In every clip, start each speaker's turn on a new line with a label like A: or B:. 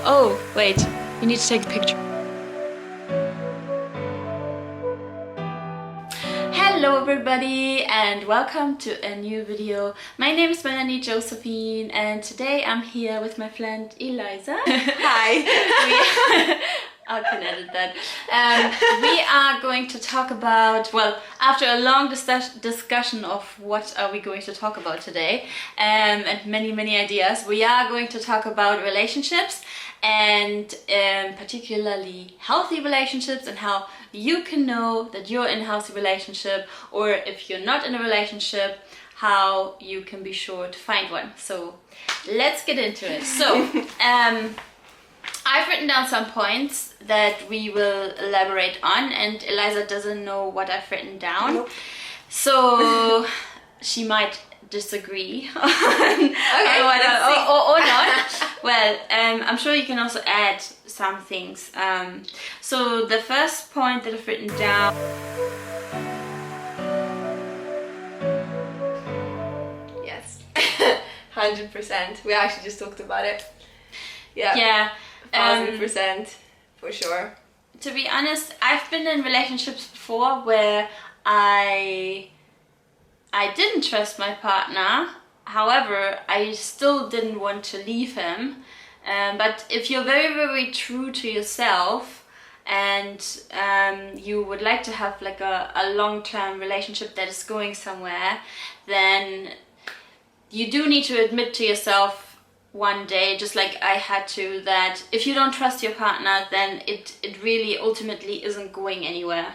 A: Oh, wait, you need to take a picture. Hello everybody and welcome to a new video. My name is Melanie Josephine and today I'm here with my friend Eliza.
B: Hi.
A: I can edit that. We are going to talk about, well, after a long discussion of what are we going to talk about today, and many ideas, we are going to talk about relationships and particularly healthy relationships and how you can know that you're in a healthy relationship, or if you're not in a relationship, how you can be sure to find one. So let's get into it. So I've written down some points that we will elaborate on, and Eliza doesn't know what I've written down.
B: Nope.
A: So she might disagree on
B: Okay,
A: what
B: let's see.
A: or not. Well, I'm sure you can also add some things. So the first point that I've written down.
B: Yes. 100%. We actually just talked about it. Yeah.
A: Yeah.
B: 1000% for sure.
A: To be honest, I've been in relationships before where I didn't trust my partner. However, I still didn't want to leave him. But if you're very true to yourself and you would like to have like a long-term relationship that is going somewhere, then you do need to admit to yourself one day, just like I had to, that if you don't trust your partner, then it really ultimately isn't going anywhere.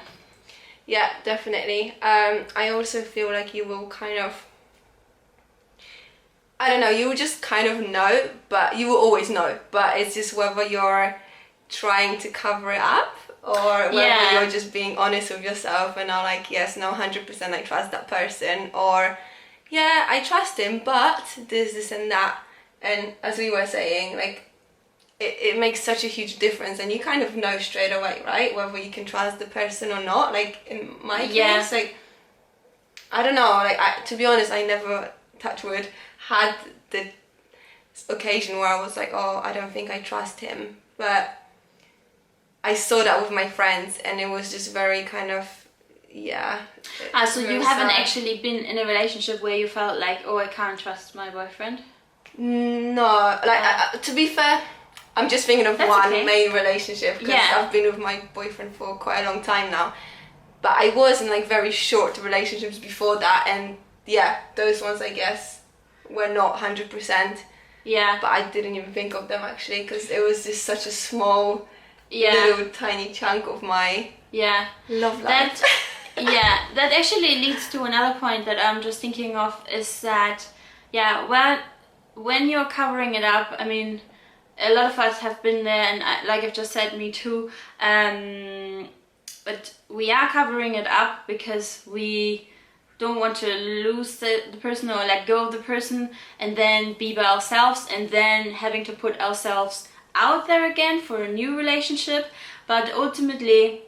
B: Yeah, definitely. I also feel like you will kind of, I don't know, you will just kind of know, but you will always know, but it's just whether you're trying to cover it up or whether you're just being honest with yourself and are like, yes, no, 100% I trust that person, or yeah, I trust him, but this and that. And as we were saying, like, it makes such a huge difference, and you kind of know straight away, right, whether you can trust the person or not. Like in my case, like, I don't know, like, to be honest, I never, touch wood, had the occasion where I was like, oh, I don't think I trust him, but I saw that with my friends, and it was just very kind of, yeah.
A: So you haven't actually been in a relationship where you felt like, oh, I can't trust my boyfriend?
B: No, like, to be fair, I'm just thinking of one main relationship, because I've been with my boyfriend for quite a long time now, but I was in like very short relationships before that, and yeah, those ones I guess were not 100%. Yeah. But I didn't even think of them actually, because it was just such a small little tiny chunk of my love life.
A: That actually leads to another point that I'm just thinking of, is that when you're covering it up, I mean, a lot of us have been there, and like I've just said, me too, but we are covering it up because we don't want to lose the person or let go of the person and then be by ourselves and then having to put ourselves out there again for a new relationship. But ultimately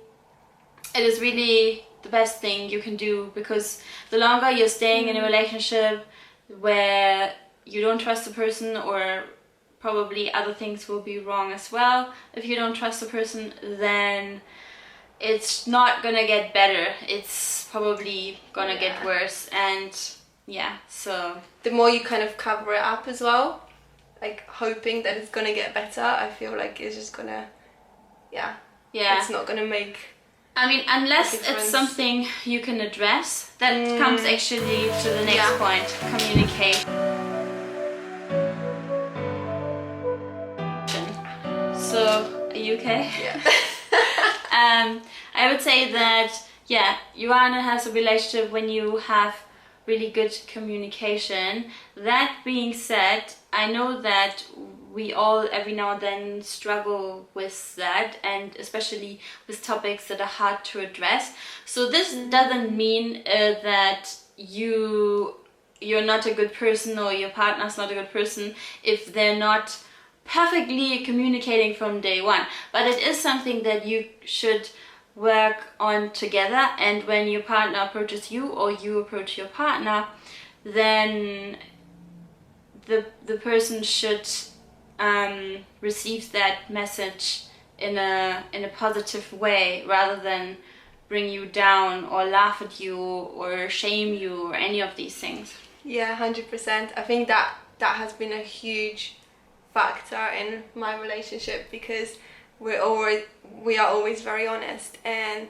A: it is really the best thing you can do, because the longer you're staying in a relationship where you don't trust the person, or probably other things will be wrong as well if you don't trust the person, then it's not gonna get better, it's probably gonna get worse. And so
B: the more you kind of cover it up as well, like hoping that it's gonna get better, I feel like it's just gonna it's not gonna make,
A: I mean, unless it's something you can address. That comes actually to the next point, communication. So, are you okay?
B: Yeah.
A: I would say that, you are in a healthy relationship when you have really good communication. That being said, I know that we all every now and then struggle with that, and especially with topics that are hard to address. So this doesn't mean that you're not a good person or your partner's not a good person if they're not perfectly communicating from day one. But it is something that you should work on together, and when your partner approaches you or you approach your partner, then the person should receives that message in a positive way, rather than bring you down or laugh at you or shame you or any of these things.
B: Yeah, 100%. I think that has been a huge factor in my relationship, because we are always very honest, and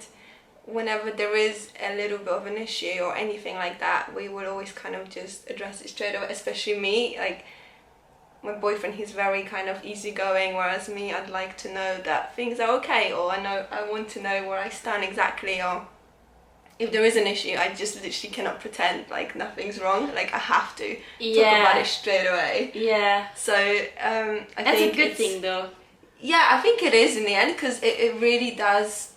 B: whenever there is a little bit of an issue or anything like that, we will always kind of just address it straight away. Especially me, like my boyfriend, he's very kind of easygoing, whereas me, I'd like to know that things are okay, or I want to know where I stand exactly, or if there is an issue, I just literally cannot pretend like nothing's wrong. Like I have to talk about it straight away.
A: Yeah.
B: So I
A: That's
B: think
A: a good thing, though.
B: Yeah, I think it is in the end, because it really does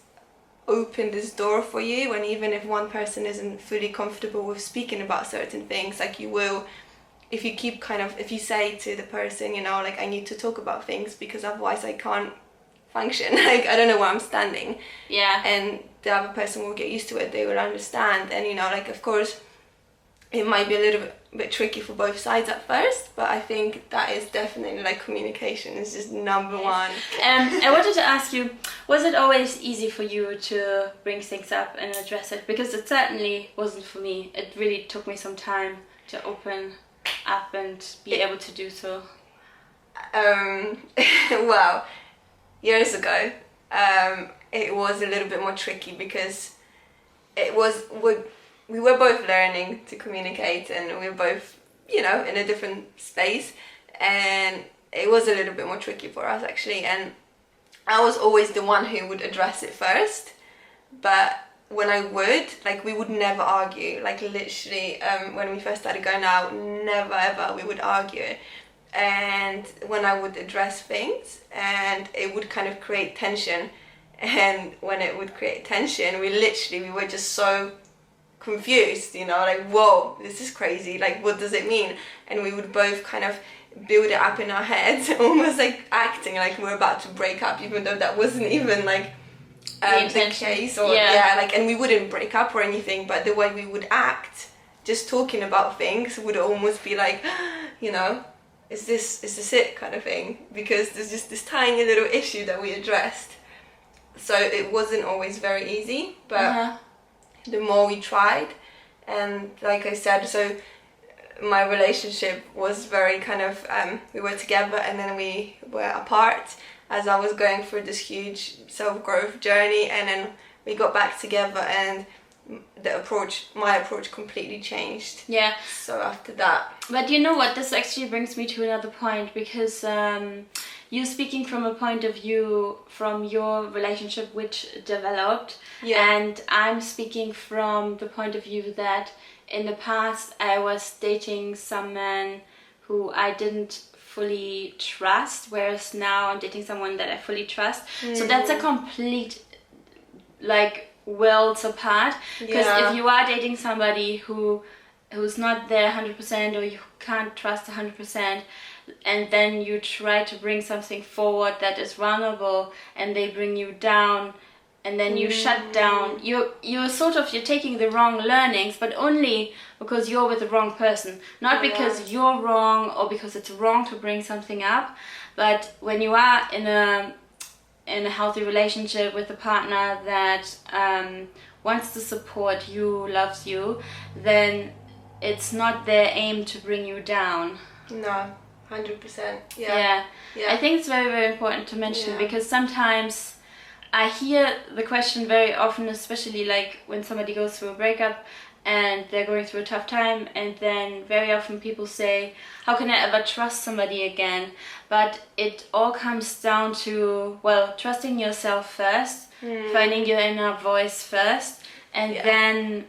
B: open this door for you. And even if one person isn't fully comfortable with speaking about certain things, like you will, if you keep if you say to the person, you know, like I need to talk about things because otherwise I can't function, like I don't know where I'm standing.
A: Yeah.
B: And the other person will get used to it, they will understand. And you know, like of course it might be a little bit tricky for both sides at first, but I think that is definitely like communication is just number one.
A: I wanted to ask you, was it always easy for you to bring things up and address it? Because it certainly wasn't for me. It really took me some time to open up and be able to do so.
B: Well, years ago, it was a little bit more tricky, because we were both learning to communicate, and we were both, you know, in a different space, and it was a little bit more tricky for us actually. And I was always the one who would address it first, but when I would, like, we would never argue. Like literally, when we first started going out, never ever we would argue. And when I would address things, and it would kind of create tension, and when it would create tension, we were just so confused, you know, like, whoa, this is crazy, like what does it mean? And we would both kind of build it up in our heads, almost like acting like we're about to break up, even though that wasn't even like the case, or like, and we wouldn't break up or anything, but the way we would act, just talking about things, would almost be like, you know, is this it kind of thing, because there's just this tiny little issue that we addressed. So it wasn't always very easy, but the more we tried, and like I said, so my relationship was very kind of, we were together and then we were apart as I was going through this huge self-growth journey, and then we got back together, and my approach completely changed.
A: Yeah.
B: So after that.
A: But you know what, this actually brings me to another point, because you speaking from a point of view from your relationship which developed, and I'm speaking from the point of view that in the past I was dating some man who I didn't fully trust, whereas now I'm dating someone that I fully trust. So that's a complete, like, worlds apart, because if you are dating somebody who's not there 100%, or you can't trust 100%, and then you try to bring something forward that is vulnerable and they bring you down, and then you shut down, you're taking the wrong learnings, but only because you're with the wrong person, not because you're wrong or because it's wrong to bring something up. But when you are in a healthy relationship with a partner that wants to support you, loves you, then it's not their aim to bring you down.
B: No, 100%.
A: Yeah. I think it's very, very important to mention, because sometimes I hear the question very often, especially like when somebody goes through a breakup and they're going through a tough time, and then very often people say, how can I ever trust somebody again? But it all comes down to, well, trusting yourself first, finding your inner voice first, and then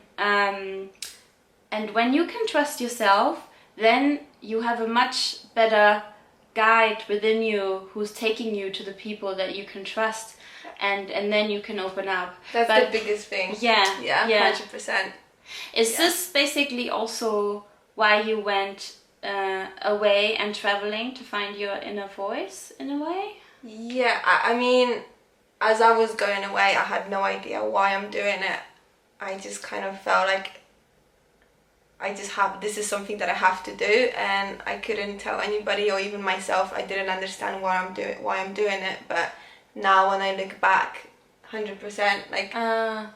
A: and when you can trust yourself, then you have a much better guide within you who's taking you to the people that you can trust, and then you can open up.
B: That's the biggest thing.
A: Yeah.
B: 100%.
A: Is this basically also why you went away and traveling, to find your inner voice in a way?
B: Yeah, I mean, as I was going away, I had no idea why I'm doing it. I just kind of felt like this is something that I have to do, and I couldn't tell anybody or even myself. I didn't understand why I'm doing it, but now when I look back, 100%, like I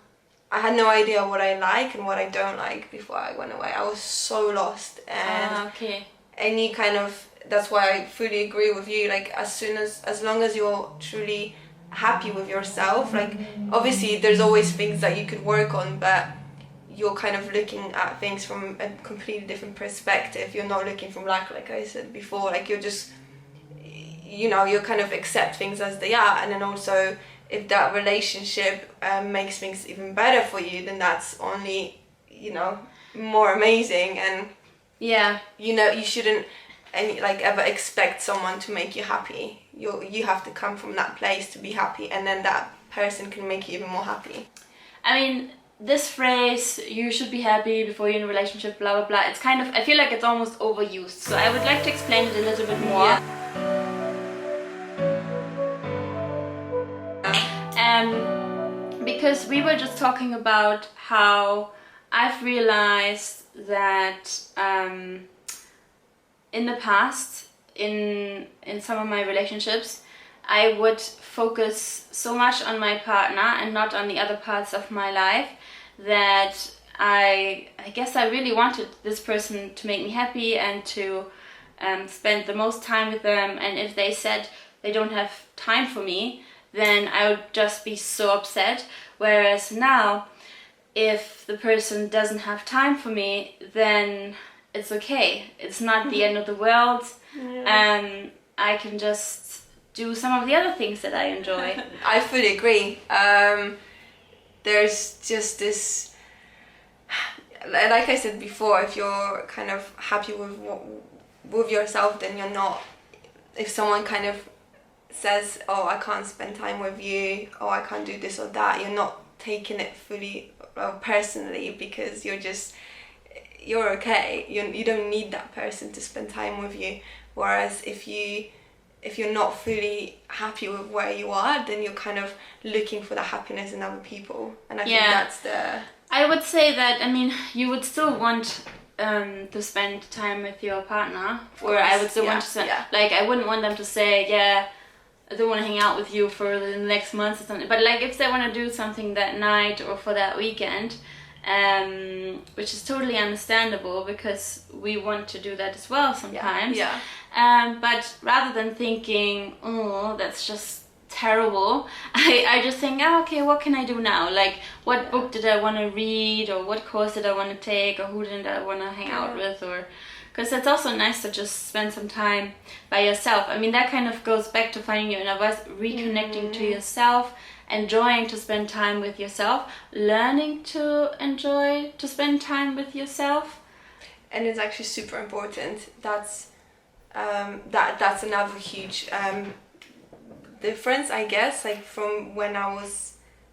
B: had no idea what I like and what I don't like before I went away. I was so lost, and and you kind of, that's why I fully agree with you. Like as long as you're truly happy with yourself, like obviously there's always things that you could work on, but you're kind of looking at things from a completely different perspective. You're not looking from like I said before, like you're just, you know, you kind of accept things as they are. And then also, if that relationship makes things even better for you, then that's only, you know, more amazing. And you know, you shouldn't ever expect someone to make you happy. You have to come from that place to be happy, and then that person can make you even more happy.
A: I mean, this phrase, you should be happy before you're in a relationship, blah blah blah, it's kind of, I feel like it's almost overused, so I would like to explain it a little bit more. Because we were just talking about how I've realized that in the past, in some of my relationships, I would focus so much on my partner and not on the other parts of my life, that I guess I really wanted this person to make me happy and to spend the most time with them, and if they said they don't have time for me, then I would just be so upset. Whereas now, if the person doesn't have time for me, then it's okay. It's not the end of the world. I can just do some of the other things that I enjoy.
B: I fully agree. There's just this, like I said before, if you're kind of happy with yourself, then you're not. If someone kind of says, oh, I can't spend time with you, or I can't do this or that, you're not taking it fully personally, because you're okay. You don't need that person to spend time with you. Whereas if you're not fully happy with where you are, then you're kind of looking for the happiness in other people, and I think that's the.
A: I would say that, I mean, you would still want to spend time with your partner, or I would still want to spend, like, I wouldn't want them to say, I don't want to hang out with you for the next month or something. But like, if they want to do something that night or for that weekend, which is totally understandable, because we want to do that as well sometimes. But rather than thinking, oh, that's just terrible, I just think, okay, what can I do now? Like, what book did I want to read, or what course did I want to take, or who did I want to hang out with, or. Because it's also nice to just spend some time by yourself. I mean, that kind of goes back to finding your inner voice, reconnecting to yourself, enjoying to spend time with yourself, learning to enjoy to spend time with yourself.
B: And it's actually super important. That's that's another huge difference, I guess, like from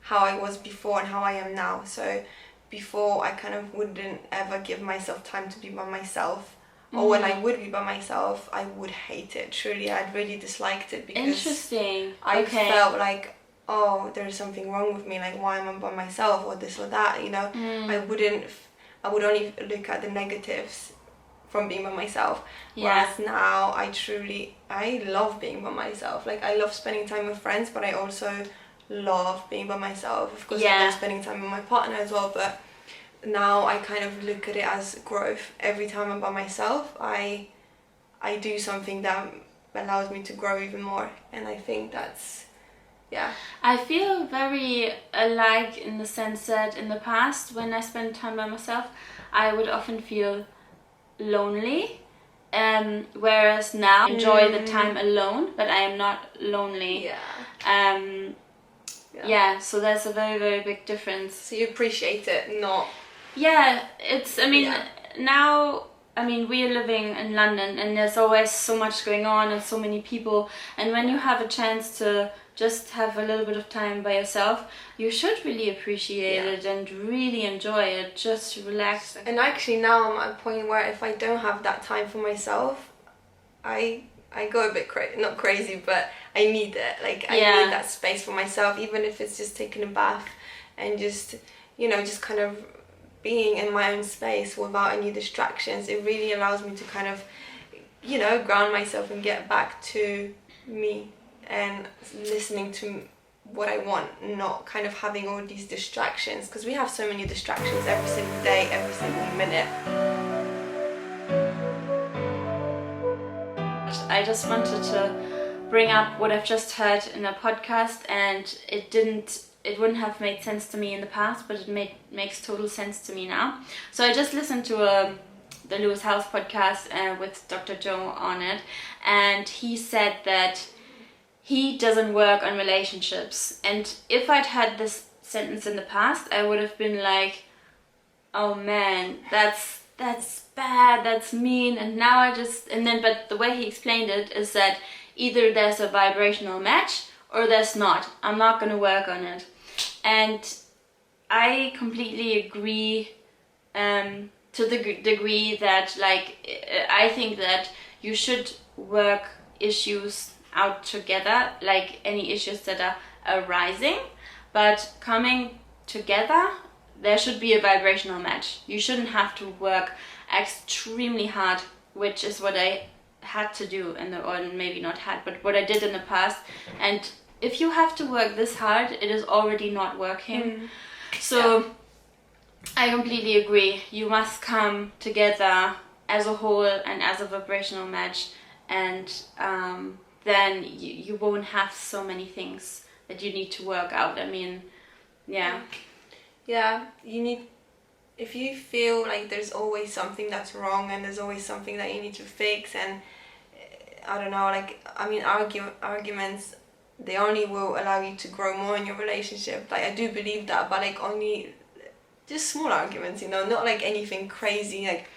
B: how I was before and how I am now. So before, I kind of wouldn't ever give myself time to be by myself. Or when I would be by myself, I would hate it. Truly, I'd really disliked it, because I felt like, oh, there's something wrong with me. Like, why am I by myself, or this or that? You know, I would only look at the negatives from being by myself. Whereas now, I love being by myself. Like, I love spending time with friends, but I also love being by myself. Of course, I love spending time with my partner as well, but. Now I kind of look at it as growth. Every time I'm by myself, I do something that allows me to grow even more, and I think that's,
A: I feel very alike in the sense that in the past, when I spent time by myself, I would often feel lonely, whereas now I enjoy the time alone, but I am not lonely. So there's a very, very big difference.
B: So you appreciate it, not.
A: It's, I mean, now, I mean, we are living in London, and there's always so much going on and so many people, and when you have a chance to just have a little bit of time by yourself, you should really appreciate it and really enjoy it, just relax.
B: And actually now I'm at a point where if I don't have that time for myself, I go a bit not crazy, but I need it. Like, I need that space for myself, even if it's just taking a bath and just, you know, just kind of being in my own space without any distractions, it really allows me to kind of, you know, ground myself and get back to me and listening to what I want, not kind of having all these distractions, because we have so many distractions every single day, every single minute.
A: I just wanted to bring up what I've just heard in a podcast, and it wouldn't have made sense to me in the past, but it makes total sense to me now. So I just listened to the Lewis House podcast with Dr. Joe on it, and he said that he doesn't work on relationships. And if I'd had this sentence in the past, I would have been like, oh man, that's bad, that's mean. And now but the way he explained it is that either there's a vibrational match or there's not. I'm not going to work on it. And I completely agree to the degree that, like, I think that you should work issues out together, like any issues that are arising, but coming together, there should be a vibrational match. You shouldn't have to work extremely hard, which is what I had to do, or maybe not had, but what I did in the past. And if you have to work this hard, it is already not working. So I completely agree. You must come together as a whole and as a vibrational match, and then you won't have so many things that you need to work out. I mean, yeah, you need, if you feel like there's always something that's wrong and there's always something that you need to fix, and I don't know, like, I mean, arguments, they only will allow you to grow more in your relationship. Like, I do believe that, but like only just small arguments, you know, not like anything crazy. Like,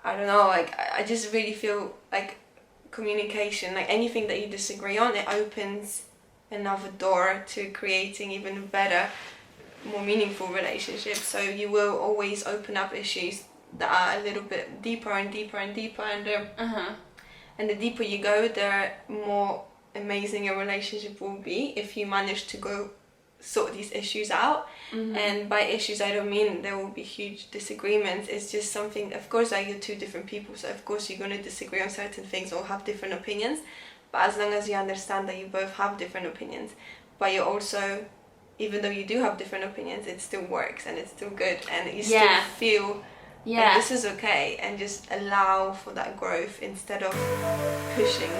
A: I don't know, like I just really feel like communication, like anything that you disagree on, it opens another door to creating even better, more meaningful relationships. So you will always open up issues that are a little bit deeper and deeper and deeper, and the deeper you go, the more amazing your relationship will be if you manage to go sort these issues out. And by issues, I don't mean there will be huge disagreements. It's just something, of course, like, you're two different people, so of course you're going to disagree on certain things or have different opinions, but as long as you understand that you both have different opinions, but you also, even though you do have different opinions, it still works and it's still good, and you still feel like this is okay, and just allow for that growth instead of pushing.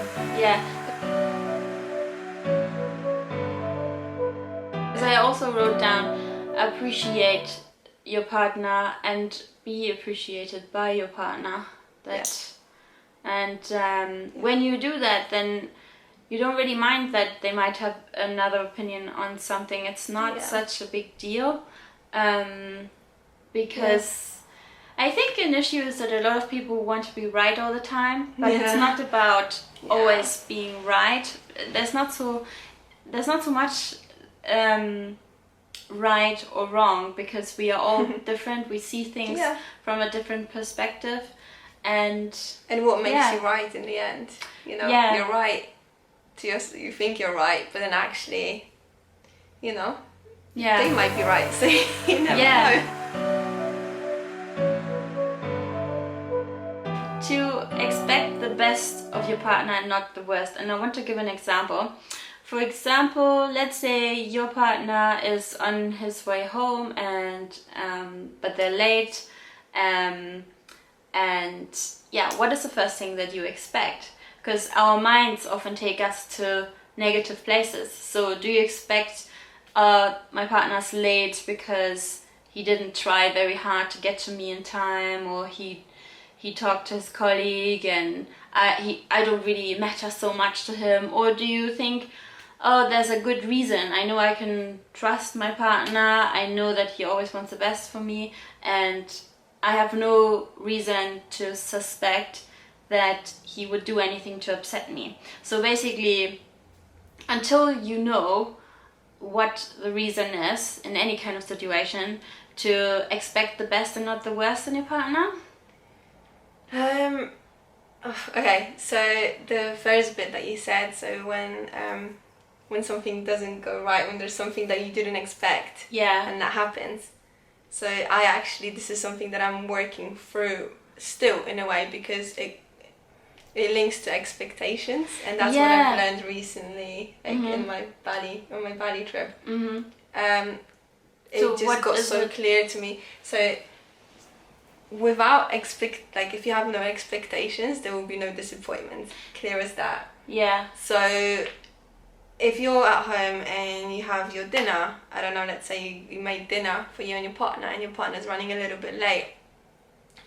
A: I also wrote down, appreciate your partner and be appreciated by your partner. And when you do that, then you don't really mind that they might have another opinion on something. It's not such a big deal, because I think an issue is that a lot of people want to be right all the time, but it's not about always being right. There's not so much right or wrong, because we are all different. We see things from a different perspective, and what makes you right in the end, you know, you're right to you think you're right, but then actually, you know, they might be right, so you never know. To expect the best of your partner and not the worst. And I want to give an example. For example, let's say your partner is on his way home, and but they're late, and what is the first thing that you expect? Because our minds often take us to negative places. So do you expect my partner's late because he didn't try very hard to get to me in time, or he talked to his colleague and I don't really matter so much to him? Or do you think, oh, there's a good reason, I know I can trust my partner, I know that he always wants the best for me, and I have no reason to suspect that he would do anything to upset me? So basically, until you know what the reason is in any kind of situation, to expect the best and not the worst in your partner.
B: Okay, so the first bit that you said, so when something doesn't go right, when there's something that you didn't expect, and that happens, So this is something that I'm working through still in a way, because it links to expectations, and that's what I've learned recently, like on my Bali trip. It just got so clear to me. So without if you have no expectations, there will be no disappointments. Clear as that.
A: Yeah.
B: So if you're at home and you have your dinner, I don't know, let's say you made dinner for you and your partner's running a little bit late.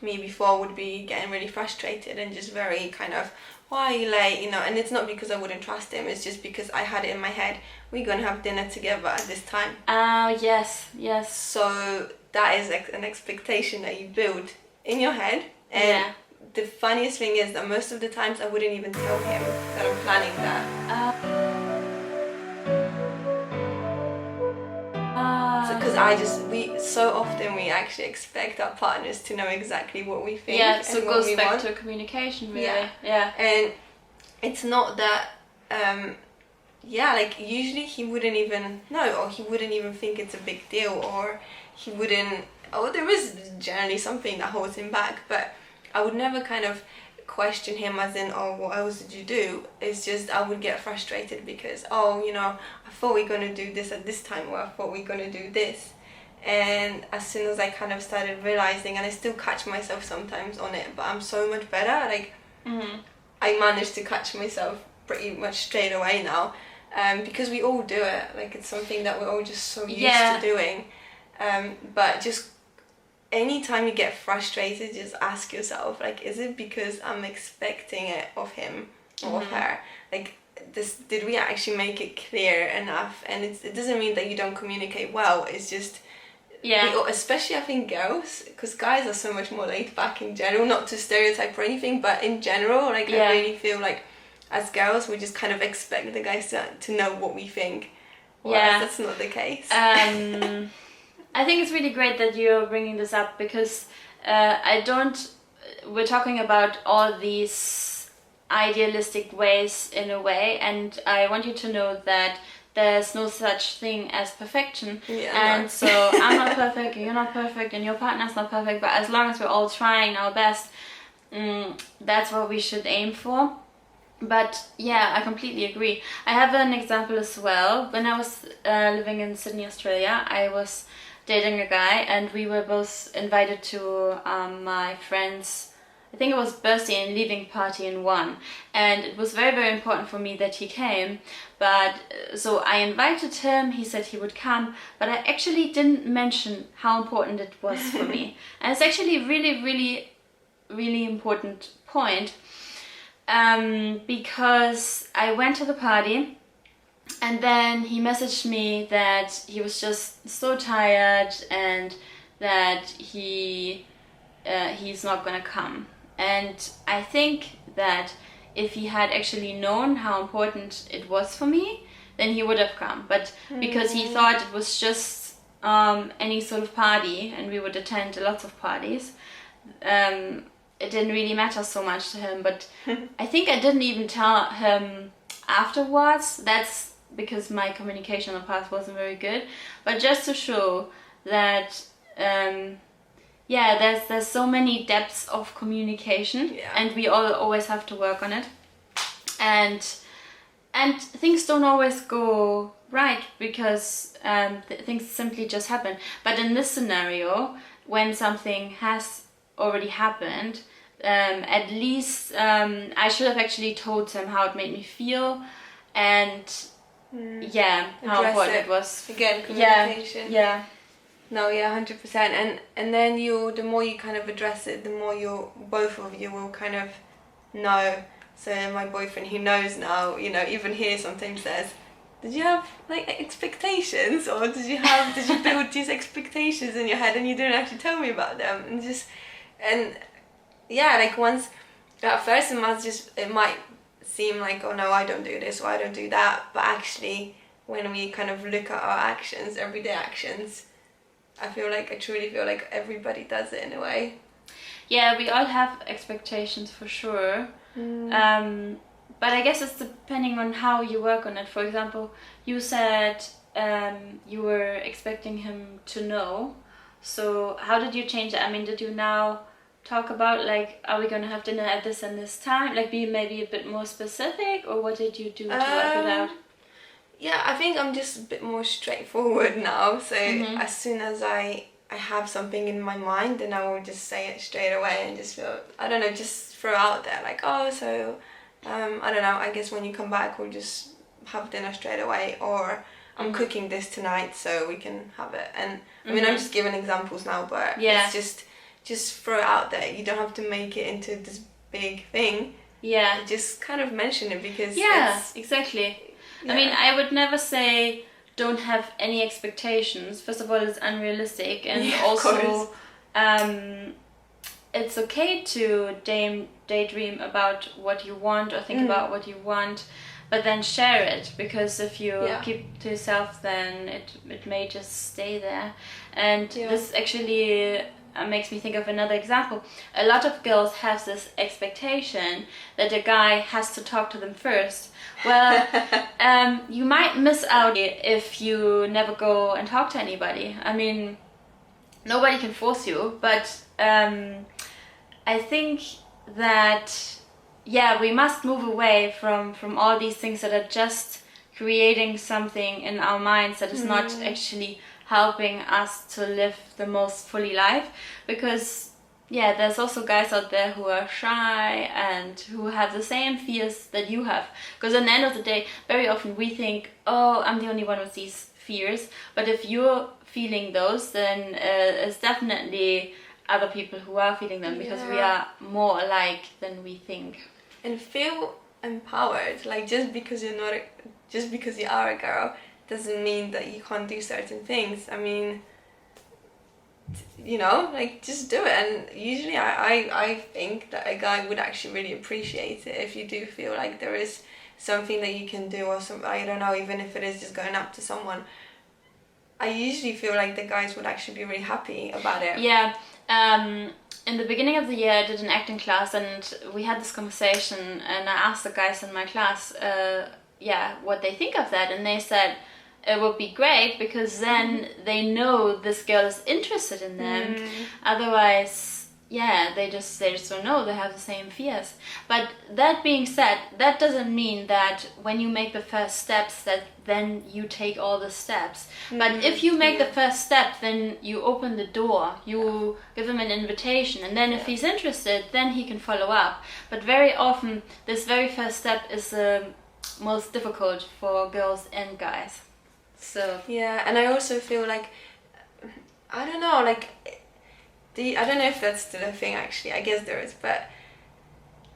B: Me before would be getting really frustrated and just very kind of, why are you late, you know? And it's not because I wouldn't trust him, it's just because I had it in my head, we're gonna have dinner together at this time.
A: Yes.
B: So that is an expectation that you build in your head. And the funniest thing is that most of the times I wouldn't even tell him that I'm planning that. Because so often we actually expect our partners to know exactly what we think.
A: Yeah, so it goes back to communication, really. Yeah.
B: And it's not that, usually he wouldn't even know, or he wouldn't even think it's a big deal, or he wouldn't, there is generally something that holds him back, but I would never kind of question him as in, what else did you do? It's just I would get frustrated because, I thought we were going to do this at this time, or I thought we were going to do this. And as soon as I kind of started realizing, and I still catch myself sometimes on it, but I'm so much better, I managed to catch myself pretty much straight away now, because we all do it, it's something that we're all just so used to doing. But just anytime you get frustrated, just ask yourself, is it because I'm expecting it of him or of her? Did we actually make it clear enough? And it doesn't mean that you don't communicate well, it's just, especially I think girls, because guys are so much more laid back in general, not to stereotype or anything, but in general, I really feel like as girls, we just kind of expect the guys to know what we think. Whereas that's not the case.
A: I think it's really great that you're bringing this up, because we're talking about all these idealistic ways in a way, and I want you to know that there's no such thing as perfection. So I'm not perfect, you're not perfect, and your partner's not perfect, but as long as we're all trying our best, that's what we should aim for. But I completely agree. I have an example as well. When I was living in Sydney, Australia, I was dating a guy, and we were both invited to my friend's, I think it was birthday and leaving party in one, and it was very, very important for me that he came. But so I invited him, he said he would come, but I actually didn't mention how important it was for me. And it's actually a really, really, really important point, because I went to the party, and then he messaged me that he was just so tired and that he's not gonna come. And I think that if he had actually known how important it was for me, then he would have come. But because he thought it was just any sort of party, and we would attend lots of parties, it didn't really matter so much to him. But I think I didn't even tell him afterwards. That's because my communication in the past wasn't very good. But just to show that there's so many depths of communication, and we all always have to work on it. And things don't always go right, because things simply just happen. But in this scenario, when something has already happened, at least I should have actually told him how it made me feel, and how important it was.
B: Again, communication.
A: Yeah.
B: No, 100%. And then the more you kind of address it, the more both of you will kind of know. So my boyfriend, he knows now, even he sometimes says, did you have expectations, or did you build these expectations in your head and you didn't actually tell me about them? Once at first it might seem like, oh no, I don't do this or I don't do that, but actually when we kind of look at our actions, everyday actions, I truly feel like everybody does it in a way.
A: Yeah, we all have expectations for sure. But I guess it's depending on how you work on it. For example, you said you were expecting him to know So how did you change it? I mean, did you now talk about, like, are we going to have dinner at this and this time? Like, be maybe a bit more specific, or what did you do to work it out?
B: Yeah, I think I'm just a bit more straightforward now. So as soon as I have something in my mind, then I will just say it straight away and just feel, I don't know, just throw out there like, oh, so I don't know, I guess when you come back we'll just have dinner straight away, or I'm cooking this tonight so we can have it. And I mean, I'm just giving examples now, but it's just throw it out there. You don't have to make it into this big thing.
A: Yeah.
B: Just kind of mention it, because
A: exactly. I mean, I would never say don't have any expectations. First of all, it's unrealistic, and also it's okay to daydream about what you want or think about what you want, but then share it, because if you keep to yourself, then it may just stay there. And this actually makes me think of another example. A lot of girls have this expectation that a guy has to talk to them first. Well, you might miss out if you never go and talk to anybody. I mean, nobody can force you, but I think that we must move away from all these things that are just creating something in our minds that is not actually helping us to live the most fully life. Because there's also guys out there who are shy and who have the same fears that you have. Because at the end of the day, very often we think, oh, I'm the only one with these fears. But if you're feeling those, then it's definitely other people who are feeling them, because we are more alike than we think.
B: And feel empowered. Like, just because you are a girl doesn't mean that you can't do certain things. I mean, you know, like, just do it. And usually I think that a guy would actually really appreciate it if you do feel like there is something that you can do, or some, I don't know, even if it is just going up to someone. I usually feel like the guys would actually be really happy about it.
A: Yeah. In the beginning of the year, I did an acting class, and we had this conversation, and I asked the guys in my class what they think of that, and they said it would be great, because then they know this girl is interested in them. Otherwise, they just don't know, they have the same fears. But that being said, that doesn't mean that when you make the first steps that then you take all the steps. But if you make the first step, then you open the door, you give him an invitation, and then if he's interested, then he can follow up. But very often this very first step is the most difficult for girls and guys. So
B: and I also feel like, I don't know, like, I don't know if that's still a thing actually, I guess there is, but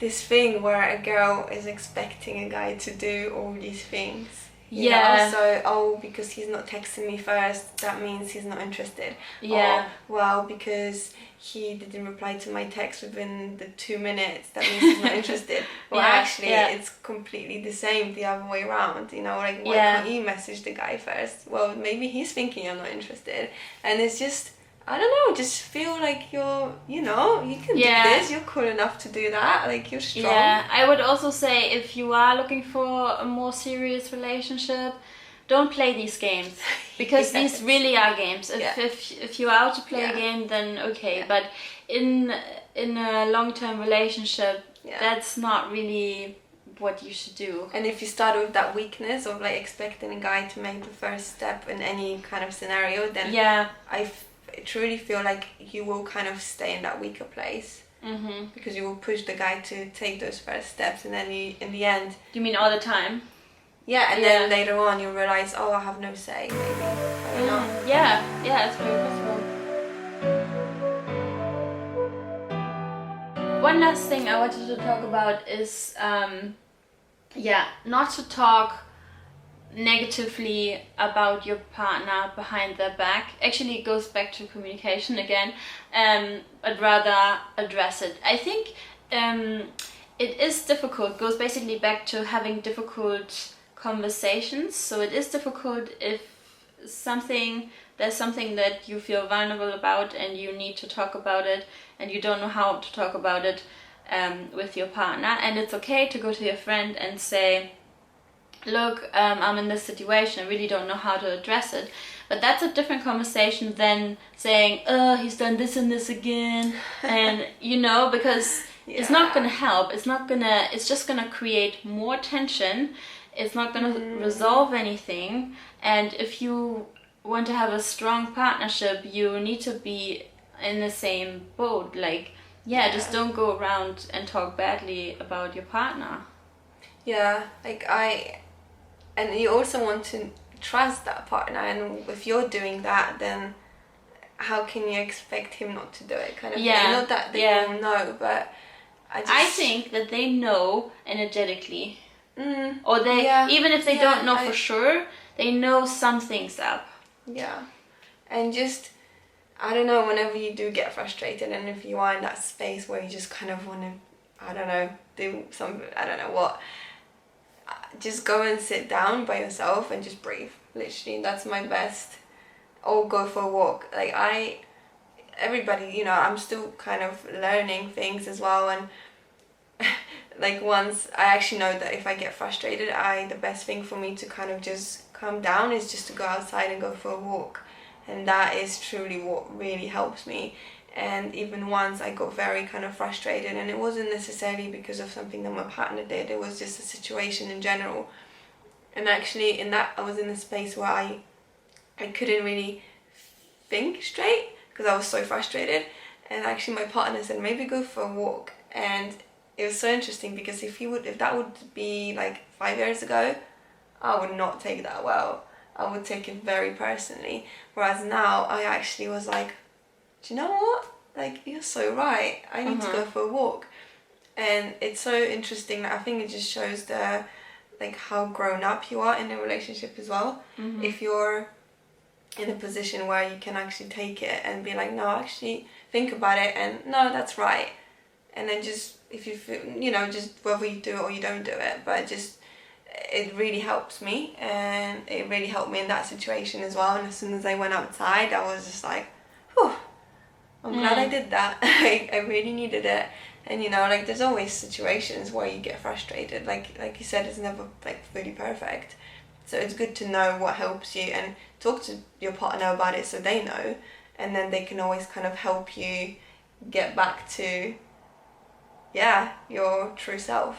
B: this thing where a girl is expecting a guy to do all these things. You know? So, because he's not texting me first, that means he's not interested. Or, well, because he didn't reply to my text within the 2 minutes, that means he's not interested. Well, actually, it's completely the same the other way around. You know, like, why can't you message the guy first? Well, maybe he's thinking you're not interested. And it's just, I don't know, just feel like you're, you know, you can do this, you're cool enough to do that, like, you're strong.
A: Yeah, I would also say, if you are looking for a more serious relationship, don't play these games, because these really are games. If you're out to play a game, then okay, but in a long-term relationship, that's not really what you should do.
B: And if you start with that weakness of, like, expecting a guy to make the first step in any kind of scenario, then I truly feel like you will kind of stay in that weaker place, because you will push the guy to take those first steps, and then in the end,
A: you mean all the time?
B: Then later on you'll realize, oh, I have no say, maybe. I don't know.
A: It's very possible. One last thing I wanted to talk about is not to talk negatively about your partner behind their back. Actually, it goes back to communication again, but rather address it. I think it is difficult, goes basically back to having difficult conversations. So it is difficult if there's something that you feel vulnerable about and you need to talk about it, and you don't know how to talk about it with your partner. And it's okay to go to your friend and say, look, I'm in this situation, I really don't know how to address it. But that's a different conversation than saying, oh, he's done this and this again. And, you know, because it's not going to help. It's just going to create more tension. It's not going to resolve anything. And if you want to have a strong partnership, you need to be in the same boat. Like, just don't go around and talk badly about your partner.
B: Yeah, and you also want to trust that partner, and if you're doing that, then how can you expect him not to do it, kind of thing. Not that they all know, but I
A: think that they know energetically, or they even if they don't know for sure, they know something's up.
B: And just, I don't know, whenever you do get frustrated, and if you are in that space where you just kind of want to, I don't know, do something, I don't know what, just go and sit down by yourself and just breathe. Literally, that's my best. Or go for a walk. Like, everybody, you know, I'm still kind of learning things as well, and like, once I actually know that if I get frustrated, the best thing for me to kind of just calm down is just to go outside and go for a walk. And that is truly what really helps me. And even once I got very kind of frustrated, and it wasn't necessarily because of something that my partner did, it was just a situation in general. And actually in that, I was in a space where I couldn't really think straight because I was so frustrated. And actually my partner said, maybe go for a walk. And it was so interesting because if that would be like 5 years ago, I would not take that well. I would take it very personally. Whereas now I actually was like, do you know what? Like, you're so right. I need to go for a walk. And it's so interesting. I think it just shows how grown up you are in a relationship as well. If you're in a position where you can actually take it and be like, no, actually think about it, and no, that's right. And then just, if you feel, you know, just whether you do it or you don't do it, but just, it really helps me, and it really helped me in that situation as well. And as soon as I went outside, I was just like, whew, I'm glad I did that. I really needed it. And you know, like, there's always situations where you get frustrated. Like you said, it's never like fully perfect. So it's good to know what helps you and talk to your partner about it so they know, and then they can always kind of help you get back to, your true self,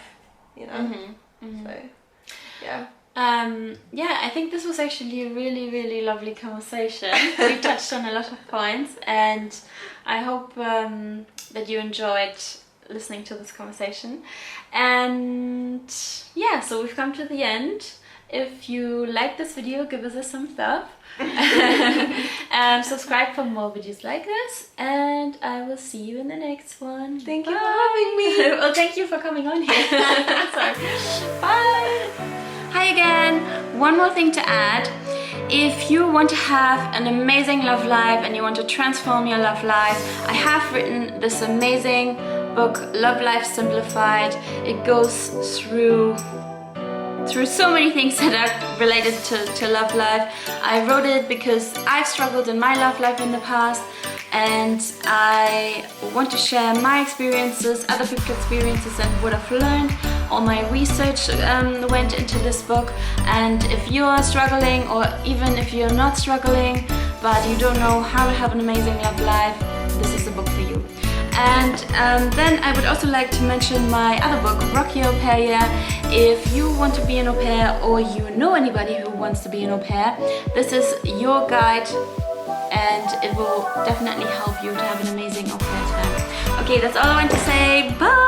B: you know. So,
A: I think this was actually a really, really lovely conversation. We touched on a lot of points, and I hope that you enjoyed listening to this conversation. And so we've come to the end. If you like this video, give us a thumbs up. Subscribe for more videos like this, and I will see you in the next one.
B: Thank you for having me.
A: Well, thank you for coming on here. Sorry. Bye. Hi again. One more thing to add. If you want to have an amazing love life and you want to transform your love life, I have written this amazing book, Love Life Simplified. It goes through so many things that are related to love life. I wrote it because I've struggled in my love life in the past, and I want to share my experiences, other people's experiences, and what I've learned. All my research went into this book, and if you are struggling, or even if you're not struggling but you don't know how to have an amazing love life, this is the book for you. And then I would also like to mention my other book, Rock Your Au Pair Year. If you want to be an au pair, or you know anybody who wants to be an au pair, this is your guide, and it will definitely help you to have an amazing au pair time. Okay, that's all I want to say. Bye!